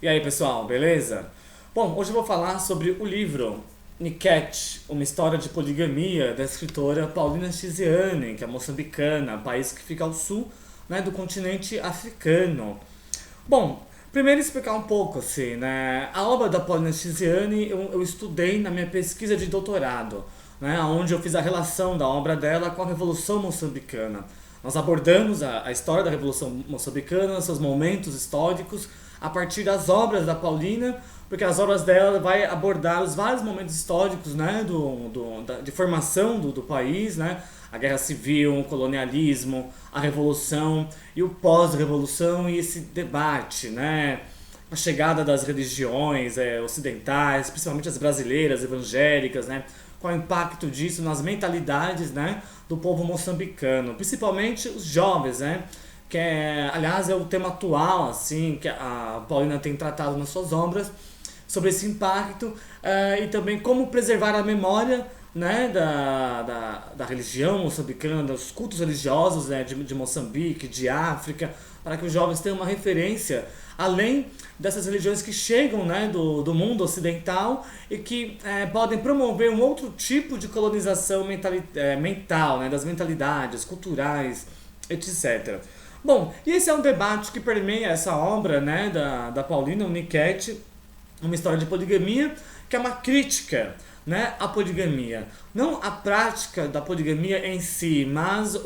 E aí, pessoal, beleza? Bom, hoje eu vou falar sobre o livro Niket, uma história de poligamia da escritora Paulina Chiziane, que é moçambicana, país que fica ao sul, né, do continente africano. Bom, primeiro explicar um pouco, assim, né? A obra da Paulina Chiziane eu estudei na minha pesquisa de doutorado, né? Onde eu fiz a relação da obra dela com a Revolução Moçambicana. Nós abordamos a história da Revolução Moçambicana, seus momentos históricos, a partir das obras da Paulina, porque as obras dela vai abordar os vários momentos históricos, né, de formação do país, né, a guerra civil, o colonialismo, a revolução e o pós-revolução e esse debate, né, a chegada das religiões ocidentais, principalmente as brasileiras, evangélicas, né, qual é o impacto disso nas mentalidades, né, do povo moçambicano, principalmente os jovens, né, que aliás é o tema atual, assim, que a Paulina tem tratado nas suas obras, sobre esse impacto e também como preservar a memória, né, da religião moçambicana, dos cultos religiosos, né, de Moçambique, de África, para que os jovens tenham uma referência, além dessas religiões que chegam, né, do mundo ocidental e que podem promover um outro tipo de colonização mental, né, das mentalidades culturais, etc. Bom, e esse é um debate que permeia essa obra, né, da Paulina, o Niket, uma história de poligamia, que é uma crítica, né, à poligamia. Não a prática da poligamia em si, mas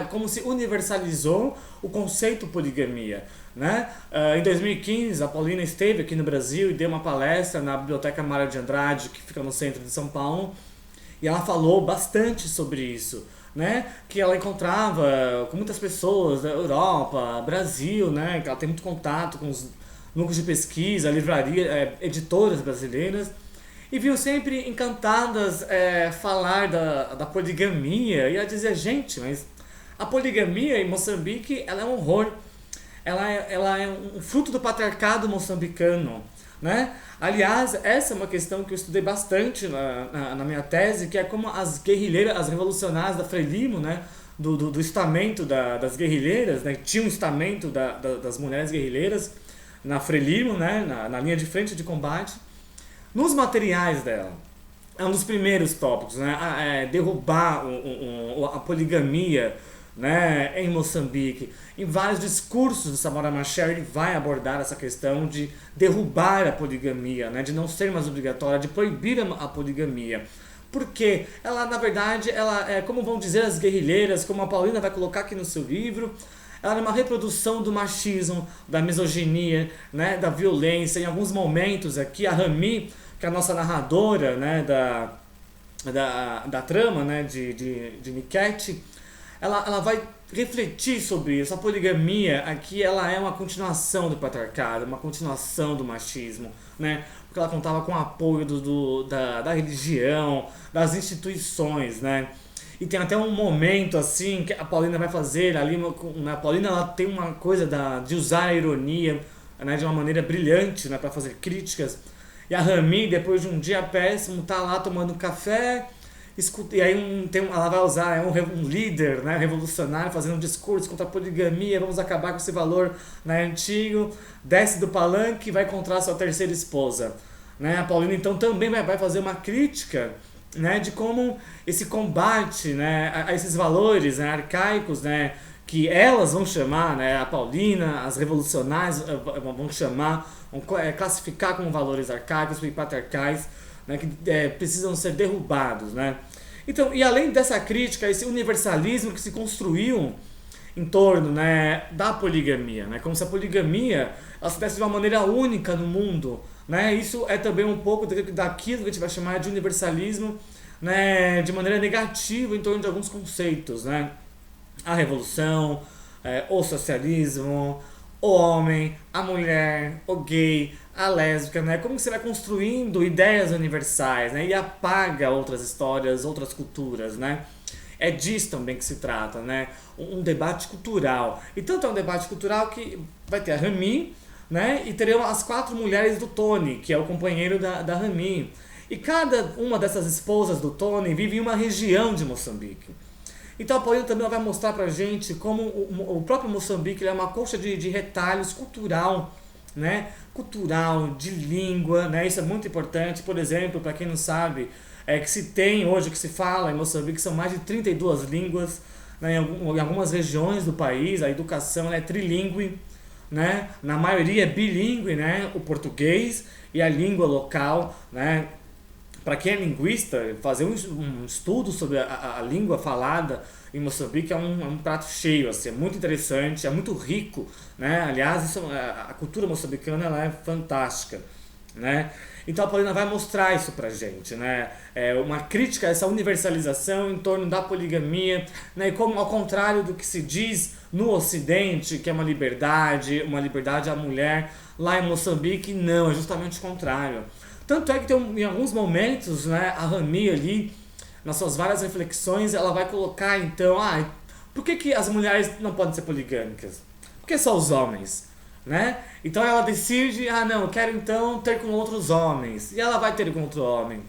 como se universalizou o conceito poligamia. Né? Em 2015, a Paulina esteve aqui no Brasil e deu uma palestra na Biblioteca Mário de Andrade, que fica no centro de São Paulo, e ela falou bastante sobre isso. Né, que ela encontrava com muitas pessoas da Europa, Brasil, né, que ela tem muito contato com os núcleos de pesquisa, livraria, editoras brasileiras, e viu sempre encantadas falar da poligamia, e ela dizia, gente, mas a poligamia em Moçambique ela é um horror, ela é um fruto do patriarcado moçambicano. Né? Aliás, essa é uma questão que eu estudei bastante na minha tese, que é como as guerrilheiras, as revolucionárias da Frelimo, né? do estamento das guerrilheiras, né? Tinha um estamento das mulheres guerrilheiras na Frelimo, né? na linha de frente de combate, nos materiais dela. É um dos primeiros tópicos, né? Derrubar a poligamia, né, em Moçambique. Em vários discursos do Samora Machel ele vai abordar essa questão de derrubar a poligamia, né, de não ser mais obrigatória, de proibir a poligamia. Porque ela, na verdade, ela é, como vão dizer as guerrilheiras, como a Paulina vai colocar aqui no seu livro, ela é uma reprodução do machismo, da misoginia, né, da violência. Em alguns momentos aqui, a Rami, que é a nossa narradora, né, da trama, né, de Niket, ela vai refletir sobre isso. A poligamia aqui ela é uma continuação do patriarcado, uma continuação do machismo, né? Porque ela contava com o apoio da religião, das instituições, né? E tem até um momento assim que a Paulina vai fazer ali, a Paulina ela tem uma coisa de usar a ironia, né, de uma maneira brilhante, né, para fazer críticas. E a Rami, depois de um dia péssimo, tá lá tomando café. E aí ela vai usar um líder, né, revolucionário fazendo um discurso contra a poligamia, vamos acabar com esse valor, né, antigo, desce do palanque e vai encontrar sua terceira esposa. Né? A Paulina então também vai fazer uma crítica, né, de como esse combate, né, a esses valores, né, arcaicos, né, que elas vão chamar, né, a Paulina, as revolucionárias vão chamar, vão classificar como valores arcaicos e patriarcais, né, que precisam ser derrubados, né? Então, e além dessa crítica, esse universalismo que se construiu em torno, né, da poligamia, né, como se a poligamia ela se desse de uma maneira única no mundo, né? Isso é também um pouco daquilo que a gente vai chamar de universalismo, né, de maneira negativa em torno de alguns conceitos, né? A revolução, o socialismo, o homem, a mulher, o gay, a lésbica, né? Como você vai construindo ideias universais, né? E apaga outras histórias, outras culturas, né? É disso também que se trata, né? Um debate cultural. E tanto é um debate cultural que vai ter a Rami, né? E terão as 4 mulheres do Tony, que é o companheiro da Rami. E cada uma dessas esposas do Tony vive em uma região de Moçambique. Então a Paulina também vai mostrar pra gente como o próprio Moçambique é uma colcha de retalhos cultural, né, cultural, de língua, né, isso é muito importante. Por exemplo, para quem não sabe, que se tem hoje, que se fala em Moçambique, são mais de 32 línguas, né, em algumas regiões do país, a educação é trilíngue, né, na maioria é bilíngue, né, o português e a língua local, né. Para quem é linguista, fazer um estudo sobre a língua falada em Moçambique é um prato cheio, assim, é muito interessante, é muito rico, né? Aliás, a cultura moçambicana ela é fantástica, né? Então a Paulina vai mostrar isso pra gente, né? Uma crítica a essa universalização em torno da poligamia, né? E como ao contrário do que se diz no Ocidente, que é uma liberdade à mulher, lá em Moçambique não, é justamente o contrário. Tanto é que tem, em alguns momentos, né, a Rami ali, nas suas várias reflexões, ela vai colocar então, por que as mulheres não podem ser poligâmicas? Por que só os homens? Né? Então ela decide, não, eu quero então ter com outros homens. E ela vai ter com outro homem.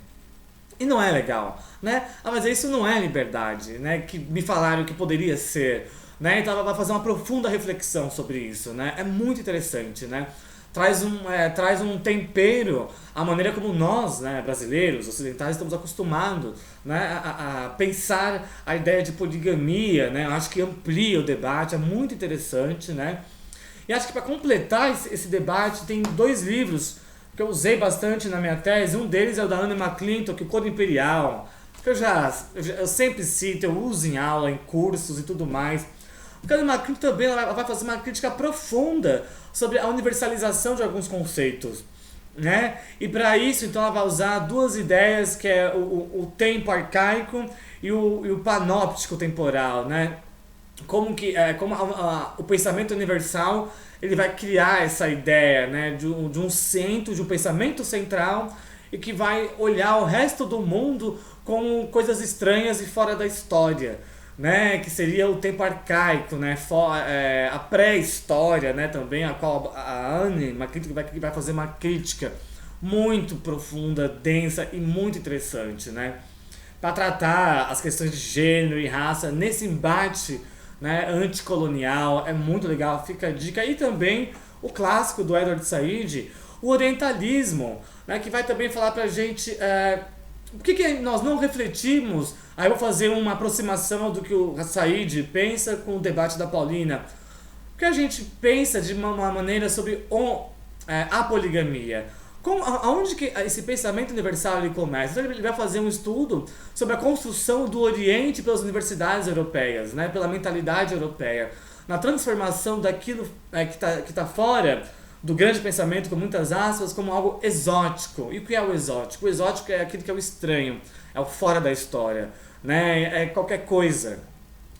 E não é legal, né? Mas isso não é liberdade, né? Que me falaram que poderia ser, né? Então ela vai fazer uma profunda reflexão sobre isso, né? É muito interessante, né? Traz um tempero à maneira como nós, né, brasileiros, ocidentais, estamos acostumados, né, a pensar a ideia de poligamia, né? Eu acho que amplia o debate, é muito interessante, né? E acho que para completar esse debate tem 2 livros que eu usei bastante na minha tese. Um deles é o da Anne McClintock, o Código Imperial, que eu sempre cito, eu uso em aula, em cursos e tudo mais. O Anne McClintock também ela vai fazer uma crítica profunda sobre a universalização de alguns conceitos, né? E para isso, então, ela vai usar 2 ideias, que é o tempo arcaico e o panóptico temporal, né? Como o pensamento universal ele vai criar essa ideia, né, de um centro, de um pensamento central e que vai olhar o resto do mundo como coisas estranhas e fora da história, né, que seria o tempo arcaico, né, a pré-história, né, também a qual a Anne McClintock vai fazer uma crítica muito profunda, densa e muito interessante, né, para tratar as questões de gênero e raça nesse embate, né, anticolonial. É muito legal, fica a dica. E também o clássico do Edward Said, o orientalismo, né, que vai também falar pra gente por que nós não refletimos. Aí eu vou fazer uma aproximação do que o Said pensa com o debate da Paulina. Porque a gente pensa de uma maneira sobre a poligamia. Aonde que esse pensamento universal ele começa? Então ele vai fazer um estudo sobre a construção do Oriente pelas universidades europeias, né? Pela mentalidade europeia, na transformação daquilo que tá fora do grande pensamento, com muitas aspas, como algo exótico. E o que é o exótico? O exótico é aquilo que é o estranho, é o fora da história, né? É qualquer coisa,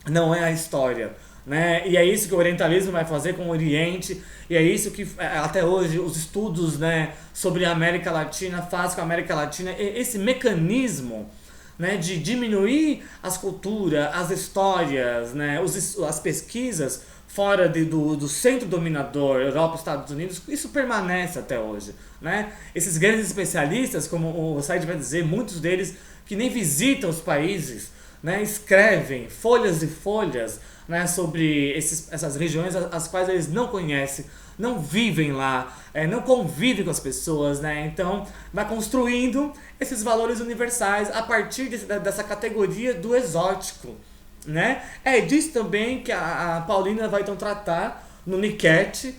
não é a história. Né? E é isso que o orientalismo vai fazer com o Oriente, e é isso que até hoje os estudos, né, sobre a América Latina fazem com a América Latina, esse mecanismo, né, de diminuir as culturas, as histórias, né, as pesquisas fora do centro dominador, Europa, Estados Unidos. Isso permanece até hoje, né? Esses grandes especialistas, como o Said vai dizer, muitos deles que nem visitam os países, né, escrevem folhas e folhas, né, sobre essas regiões as quais eles não conhecem, não vivem lá, não convivem com as pessoas, né? Então vai construindo esses valores universais a partir dessa categoria do exótico, né? É disso também que a Paulina vai então tratar no Niket,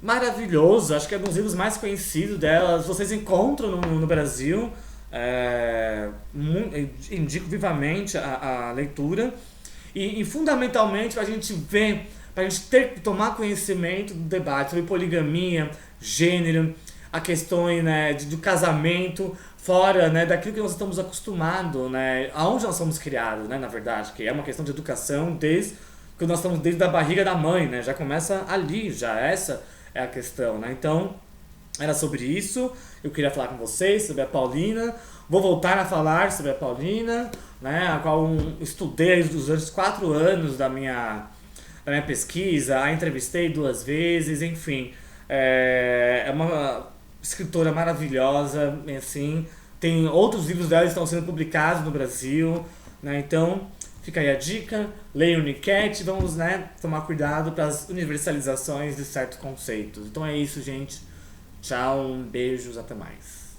maravilhoso, acho que é um dos livros mais conhecidos dela, vocês encontram no Brasil, indico vivamente a leitura. E fundamentalmente para a gente ver, para a gente tomar conhecimento do debate sobre poligamia, gênero, a questão, né, do casamento, fora, né, daquilo que nós estamos acostumados, né, aonde nós somos criados, né, na verdade, que é uma questão de educação desde que nós estamos desde a barriga da mãe, né, já começa ali, já essa é a questão, né, então era sobre isso, eu queria falar com vocês sobre a Paulina, vou voltar a falar sobre a Paulina, né, a qual estudei durante 4 anos da minha pesquisa, a entrevistei 2 vezes, enfim, é uma escritora maravilhosa, assim, tem outros livros dela que estão sendo publicados no Brasil, né, então Fica aí a dica, leia o Niket, vamos, né, tomar cuidado para as universalizações de certos conceitos. Então é isso, gente. Tchau, beijos, até mais.